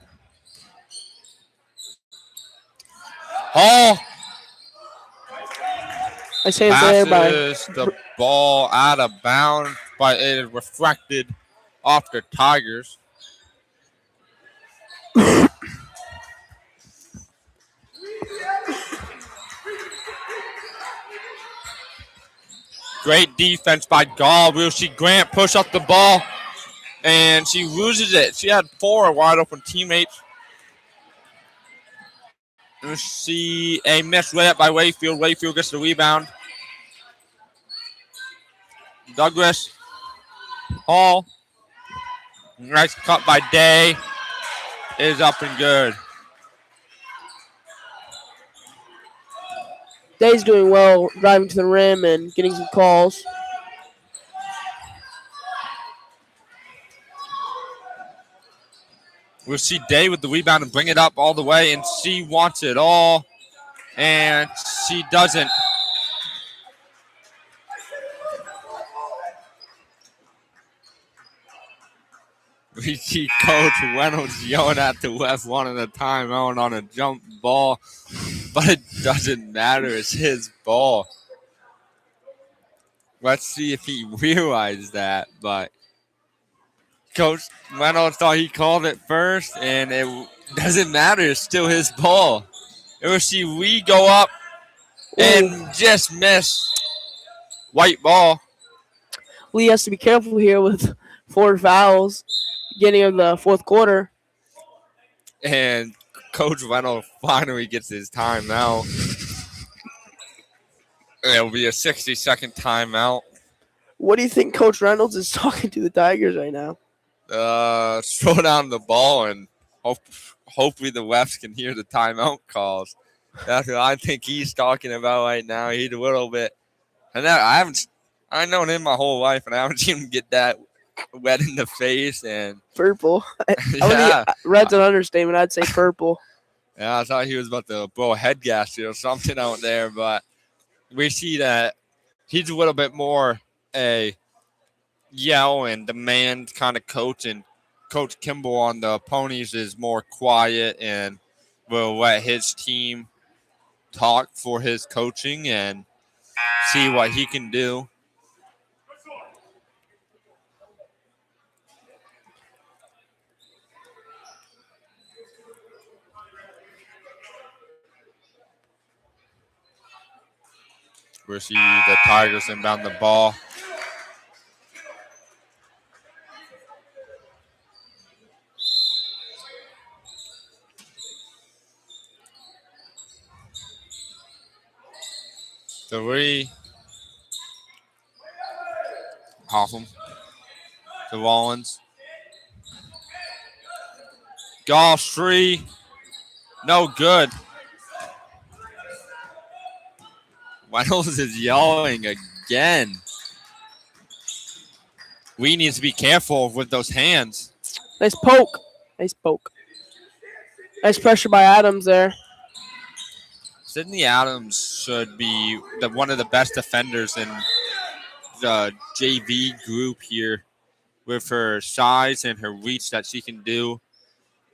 Hall Nice hands there by passes the ball out of bounds, but it is reflected off the Tigers. Great defense by Gall. We'll see Grant push up the ball, and she loses it. She had 4 wide open teammates. We'll see a missed layup by Rayfield. Rayfield gets the rebound. Douglas. Hall. Nice cut by Day. Is up and good. Day's doing well, driving to the rim and getting some calls. We'll see Day with the rebound and bring it up all the way, and she wants it all, and she doesn't. We see Coach Reynolds yelling at the ref wanting a timeout on a jump ball, but it doesn't matter. It's his ball. Let's see if he realized that, but Coach Reynolds thought he called it first, and it doesn't matter. It's still his ball. And we'll see we go up and just miss. White ball. Lee has to be careful here with 4 fouls beginning of the fourth quarter. And Coach Reynolds finally gets his timeout. It'll be a 60-second timeout. What do you think Coach Reynolds is talking to the Tigers right now? Throw down the ball and hopefully the refs can hear the timeout calls. That's what I think he's talking about right now. He's a little bit, and I've known him my whole life, and I haven't seen him get that wet in the face and purple. yeah. Red's an understatement. I'd say purple. Yeah, I thought he was about to blow a head gasket or something out there, but we see that he's a little bit more a yell and demand kind of coach, and Coach Kimball on the Ponies is more quiet and will let his team talk for his coaching and see what he can do. We see the Tigers inbound the ball. three. Hoffman to Rollins. Goss three. No good. Reynolds is yelling again. We need to be careful with those hands. Nice poke. Nice poke. Nice pressure by Adams there. Sydney Adams should be one of the best defenders in the JV group here with her size and her reach that she can do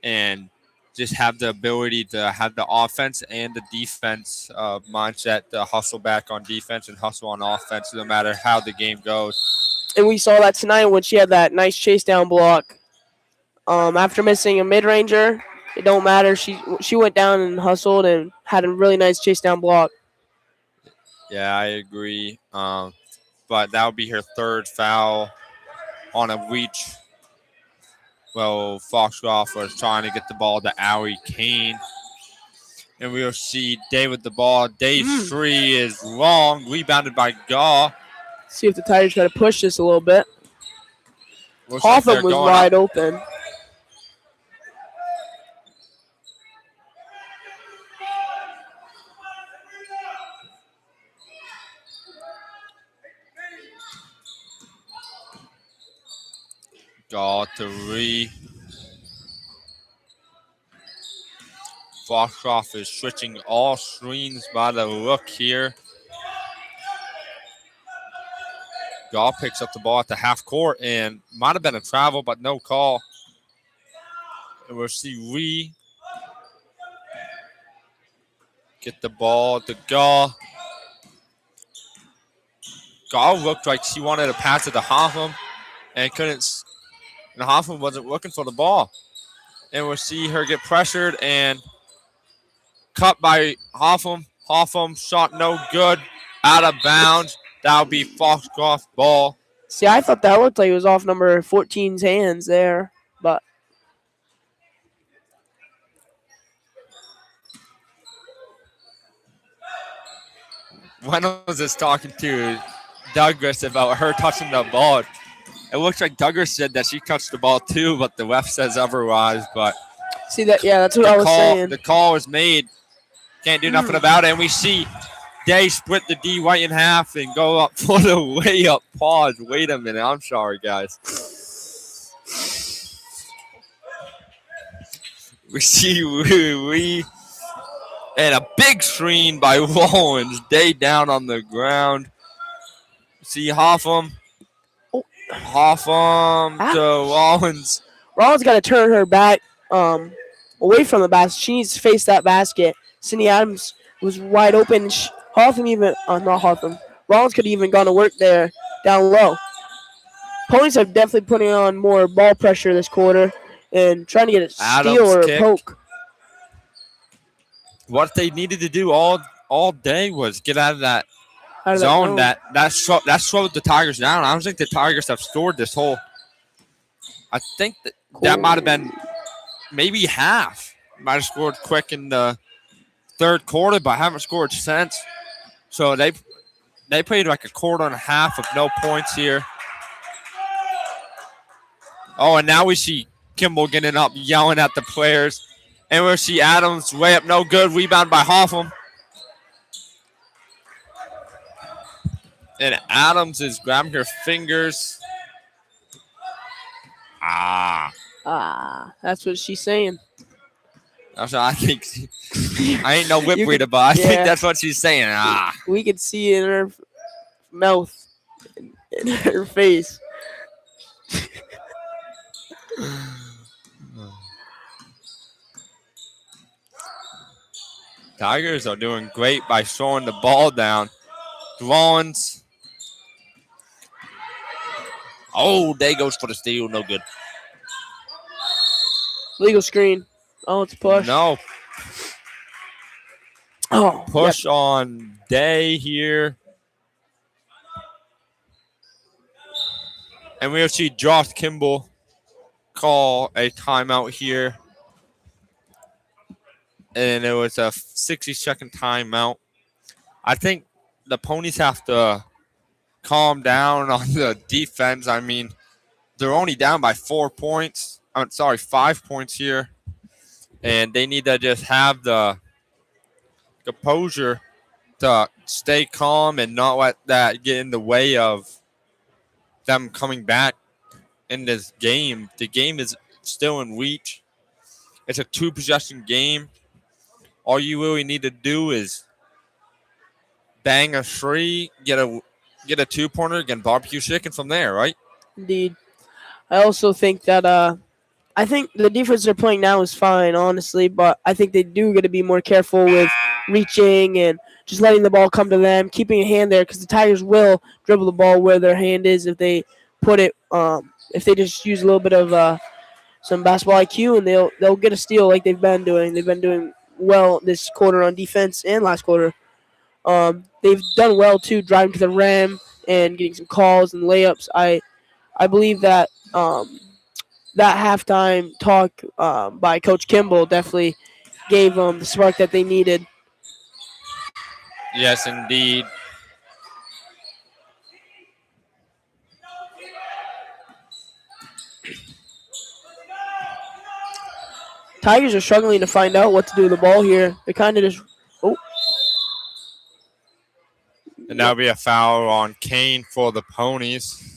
and just have the ability to have the offense and the defense mindset to hustle back on defense and hustle on offense no matter how the game goes. And we saw that tonight when she had that nice chase down block. After missing a mid-ranger, it don't matter. She went down and hustled and had a really nice chase down block. Yeah, I agree. But that would be her third foul on a reach. Well, Foxcroft was trying to get the ball to Allie Kane. And we'll see Day with the ball. Day's three is wrong. Rebounded by Gaw. See if the Tigers try to push this a little bit. Hoffman was wide open. Gaw three. Foxcroft is switching all screens by the look here. Gaw picks up the ball at the half court and might have been a travel, but no call. And we'll see Ree get the ball to Gaw. Gaw looked like she wanted to pass it to Hoffman and couldn't. And Hoffman wasn't looking for the ball. And we'll see her get pressured and cut by Hoffman. Hoffman shot no good. Out of bounds. That'll be Foxcroft ball. See, I thought that looked like it was off number 14's hands there, but Reynolds is talking to Douglas about her touching the ball. It looks like Douglas said that she touched the ball too, but the ref says otherwise. But see that? Yeah, that's what I was saying. The call was made. Can't do nothing about it. And we see Day split the D White in half and go up for the layup. Pause. Wait a minute. I'm sorry, guys. We see we and a big screen by Rollins. Day down on the ground. See Hoffman. Hoffman to Rollins. Rollins got to turn her back away from the basket. She needs to face that basket. Sydney Adams was wide open. Not Hoffman. Rollins could have even gone to work there down low. Ponies are definitely putting on more ball pressure this quarter and trying to get a steal or a poke. What they needed to do all day was get out of that zone. That slowed the Tigers down. I don't think the Tigers have scored this whole. I think that might have been maybe half. Might have scored quick in the third quarter, but haven't scored since. So they played like a quarter and a half of no points here. Oh, and now we see Kimball getting up, yelling at the players. And we'll see Adams way up, no good. Rebound by Hoffman. And Adams is grabbing her fingers. That's what she's saying. That's what I think. I ain't no whip reader, but I think that's what she's saying. We could see it in her mouth, in her face. Tigers are doing great by throwing the ball down. Rollins. Oh, Day goes for the steal. No good. Legal screen. Oh, it's a push. No. Oh, push on Day here. And we'll see Josh Kimball call a timeout here. And it was a 60-second timeout. I think the Ponies have to calm down on the defense. I mean, they're only down by 4 points. I'm sorry, 5 points here, and they need to just have the composure to stay calm and not let that get in the way of them coming back in this game. The game is still in reach. It's a two possession game. All you really need to do is bang a three, get a 2 pointer, get barbecue chicken from there, right? Indeed. I also think that I think the defense they're playing now is fine, honestly, but I think they do got to be more careful with reaching and just letting the ball come to them, keeping a hand there, because the Tigers will dribble the ball where their hand is if they put it. If they just use a little bit of some basketball IQ, and they'll get a steal like they've been doing. They've been doing well this quarter on defense and last quarter. They've done well too, driving to the rim and getting some calls and layups. I believe that. That halftime talk by Coach Kimball definitely gave them the spark that they needed. Yes, indeed. Tigers are struggling to find out what to do with the ball here. They kind of just And that'll be a foul on Kane for the Ponies.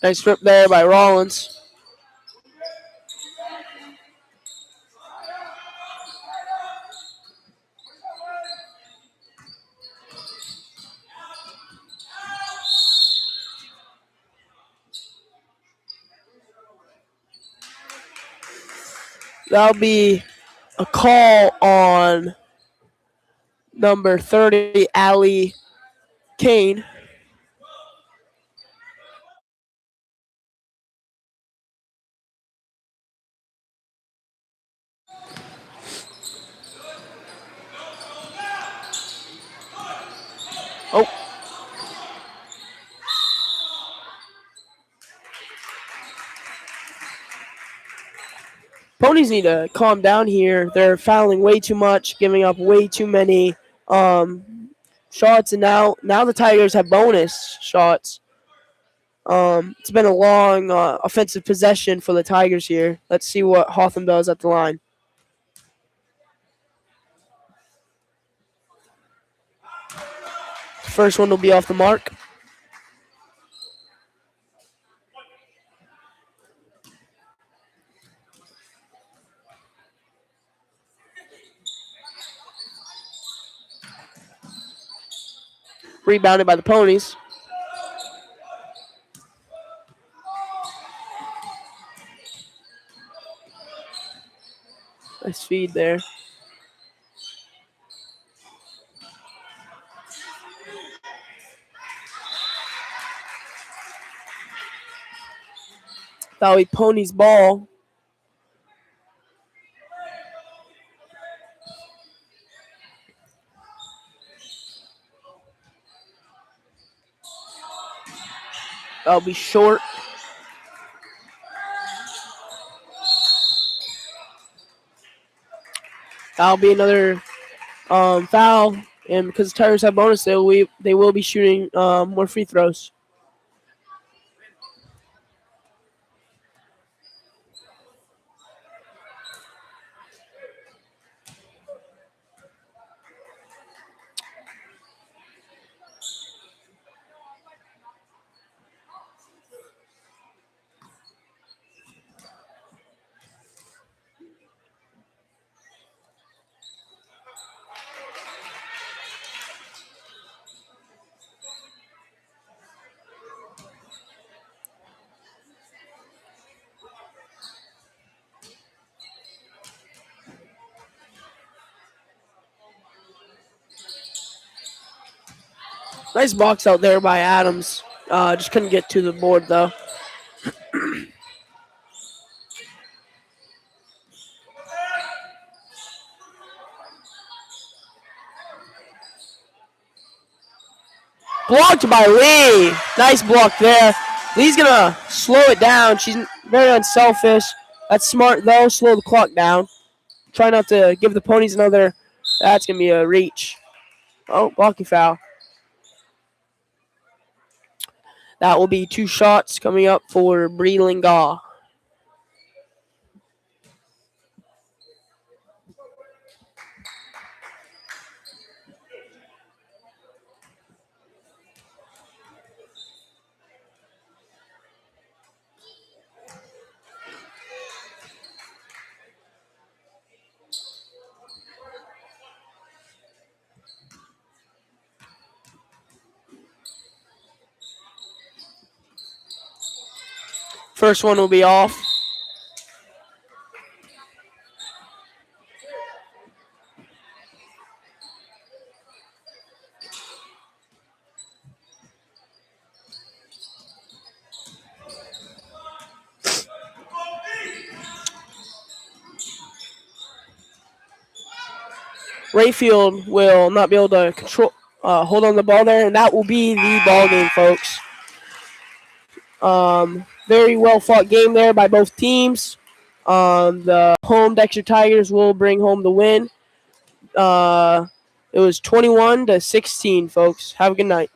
nice strip there by Rollins. That'll be a call on number 30, Allie Kane. Oh. Ponies need to calm down here. They're fouling way too much, giving up way too many shots, and now the Tigers have bonus shots. It's been a long offensive possession for the Tigers here. Let's see what Hawthorne does at the line. First one will be off the mark. Rebounded by the Ponies. Nice feed there. That'll be Ponies ball. That'll be short. That'll be another foul. And because the Tigers have bonus, they will be shooting more free throws. Nice box out there by Adams. Just couldn't get to the board though. Blocked by Lee. Nice block there. Lee's gonna slow it down. She's very unselfish. That's smart though. Slow the clock down. Try not to give the ponies another. That's gonna be a reach. Oh, blocky foul. That will be 2 shots coming up for Bree Lingaw. First one will be off. Rayfield will not be able to hold on the ball there, and that will be the ball game, folks. Very well fought game there by both teams. The home Dexter Tigers will bring home the win. It was 21-16, folks. Have a good night.